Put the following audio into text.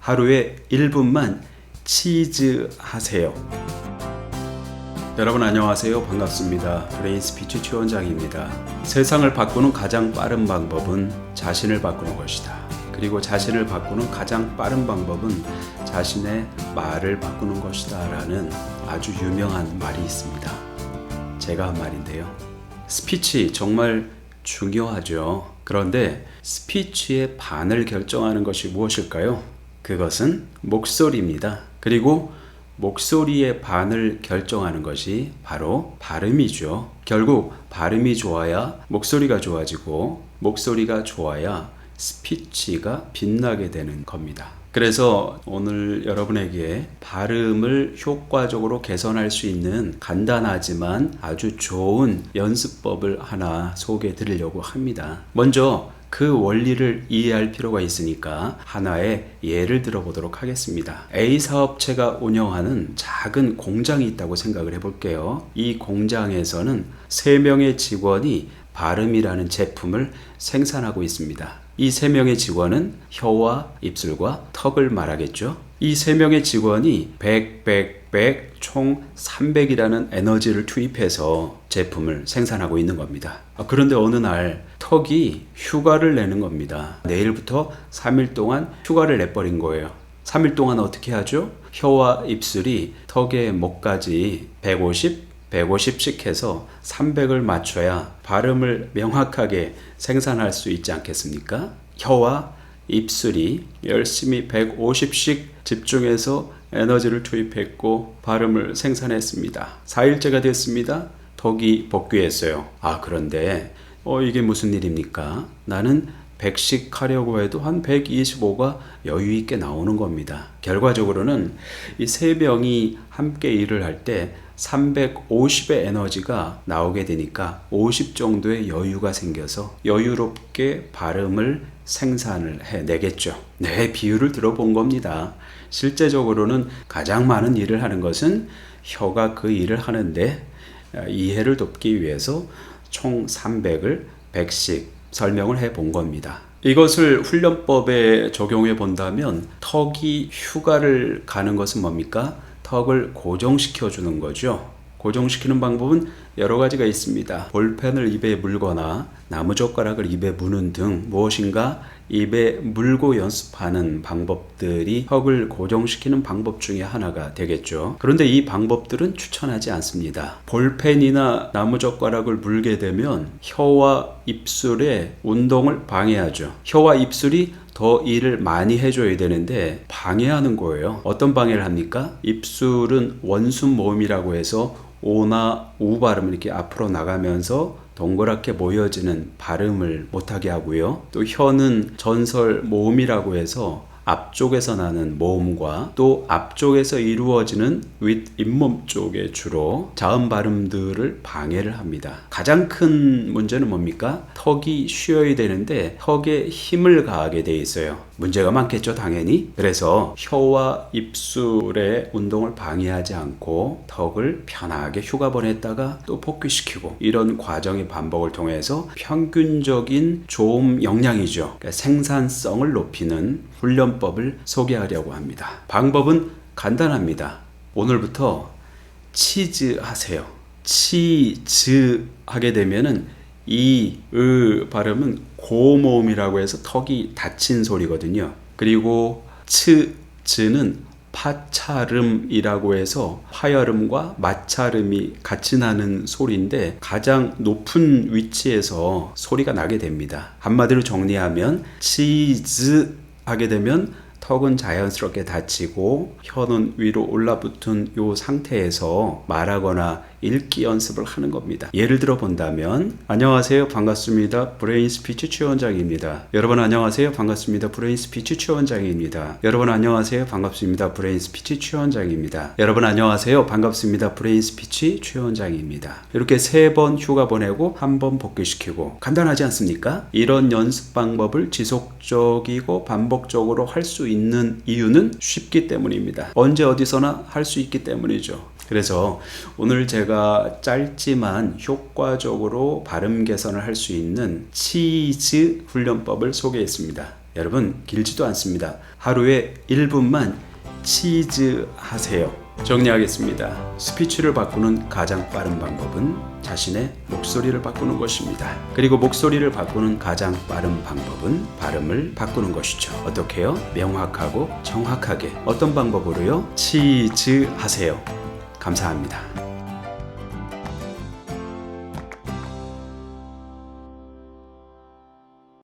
하루에 1분만 치즈 하세요. 여러분 안녕하세요. 반갑습니다. 브레인 스피치 최원장입니다. 세상을 바꾸는 가장 빠른 방법은 자신을 바꾸는 것이다. 그리고 자신을 바꾸는 가장 빠른 방법은 자신의 말을 바꾸는 것이다 라는 아주 유명한 말이 있습니다. 제가 한 말인데요. 스피치 정말 중요하죠. 그런데 스피치의 반을 결정하는 것이 무엇일까요? 그것은 목소리입니다. 그리고 목소리의 반을 결정하는 것이 바로 발음이죠. 결국 발음이 좋아야 목소리가 좋아지고 목소리가 좋아야 스피치가 빛나게 되는 겁니다. 그래서 오늘 여러분에게 발음을 효과적으로 개선할 수 있는 간단하지만 아주 좋은 연습법을 하나 소개해 드리려고 합니다. 먼저 그 원리를 이해할 필요가 있으니까 하나의 예를 들어보도록 하겠습니다. A 사업체가 운영하는 작은 공장이 있다고 생각을 해볼게요. 이 공장에서는 3명의 직원이 발음이라는 제품을 생산하고 있습니다. 이 3명의 직원은 혀와 입술과 턱을 말하겠죠. 이 3명의 직원이 100 총 300이라는 에너지를 투입해서 제품을 생산하고 있는 겁니다. 그런데 어느 날 턱이 휴가를 내는 겁니다. 내일부터 3일 동안 휴가를 내버린 거예요. 3일 동안 어떻게 하죠? 혀와 입술이 턱의 목까지 150씩 해서 300을 맞춰야 발음을 명확하게 생산할 수 있지 않겠습니까? 혀와 입술이 열심히 150씩 집중해서 에너지를 투입했고 발음을 생산했습니다. 4일째가 됐습니다. 턱이 복귀했어요. 그런데 이게 무슨 일입니까? 나는 100씩 하려고 해도 한 125가 여유 있게 나오는 겁니다. 결과적으로는 이 3명이 함께 일을 할 때 350의 에너지가 나오게 되니까 50 정도의 여유가 생겨서 여유롭게 발음을 생산을 해내겠죠. 네, 비유를 들어본 겁니다. 실제적으로는 가장 많은 일을 하는 것은 혀가 그 일을 하는데 이해를 돕기 위해서 총 300을 100씩 설명을 해본 겁니다. 이것을 훈련법에 적용해 본다면 턱이 휴가를 가는 것은 뭡니까? 턱을 고정시켜 주는 거죠. 고정시키는 방법은 여러 가지가 있습니다. 볼펜을 입에 물거나 나무젓가락을 입에 무는 등 무엇인가 입에 물고 연습하는 방법들이 턱을 고정시키는 방법 중에 하나가 되겠죠. 그런데 이 방법들은 추천하지 않습니다. 볼펜이나 나무젓가락을 물게 되면 혀와 입술의 운동을 방해하죠. 혀와 입술이 더 일을 많이 해줘야 되는데 방해하는 거예요. 어떤 방해를 합니까? 입술은 원순 모음이라고 해서 오나 우 발음을 이렇게 앞으로 나가면서 동그랗게 모여지는 발음을 못하게 하고요. 또 혀는 전설 모음이라고 해서 앞쪽에서 나는 모음과 또 앞쪽에서 이루어지는 윗 잇몸 쪽에 주로 자음 발음들을 방해를 합니다. 가장 큰 문제는 뭡니까? 턱이 쉬어야 되는데 턱에 힘을 가하게 돼 있어요. 문제가 많겠죠, 당연히. 그래서 혀와 입술의 운동을 방해하지 않고 턱을 편하게 휴가 보냈다가 또 복귀시키고 이런 과정의 반복을 통해서 평균적인 좋은 역량이죠. 그러니까 생산성을 높이는 훈련법을 소개하려고 합니다. 방법은 간단합니다. 오늘부터 치즈 하세요. 치즈 하게 되면은 이, 발음은 고모음이라고 해서 턱이 닫힌 소리거든요. 그리고 즈는 파차름이라고 해서 파열음과 마찰음이 같이 나는 소리인데 가장 높은 위치에서 소리가 나게 됩니다. 한마디로 정리하면 치즈 하게 되면 턱은 자연스럽게 닫히고 혀는 위로 올라붙은 이 상태에서 말하거나 읽기 연습을 하는 겁니다. 예를 들어 본다면 안녕하세요. 반갑습니다. 브레인 스피치 최원장입니다. 여러분 안녕하세요. 반갑습니다. 브레인 스피치 최원장입니다. 여러분 안녕하세요. 반갑습니다. 브레인 스피치 최원장입니다. 여러분 안녕하세요. 반갑습니다. 브레인 스피치 최원장입니다. 이렇게 3번 휴가 보내고 1번 복귀시키고 간단하지 않습니까? 이런 연습 방법을 지속적이고 반복적으로 할 수 있는 이유는 쉽기 때문입니다. 언제 어디서나 할 수 있기 때문이죠. 그래서 오늘 제가 짧지만 효과적으로 발음 개선을 할 수 있는 치즈 훈련법을 소개했습니다. 여러분 길지도 않습니다. 하루에 1분만 치즈 하세요. 정리하겠습니다. 스피치를 바꾸는 가장 빠른 방법은 자신의 목소리를 바꾸는 것입니다. 그리고 목소리를 바꾸는 가장 빠른 방법은 발음을 바꾸는 것이죠. 어떻게요? 명확하고 정확하게. 어떤 방법으로요? 치즈 하세요. 감사합니다.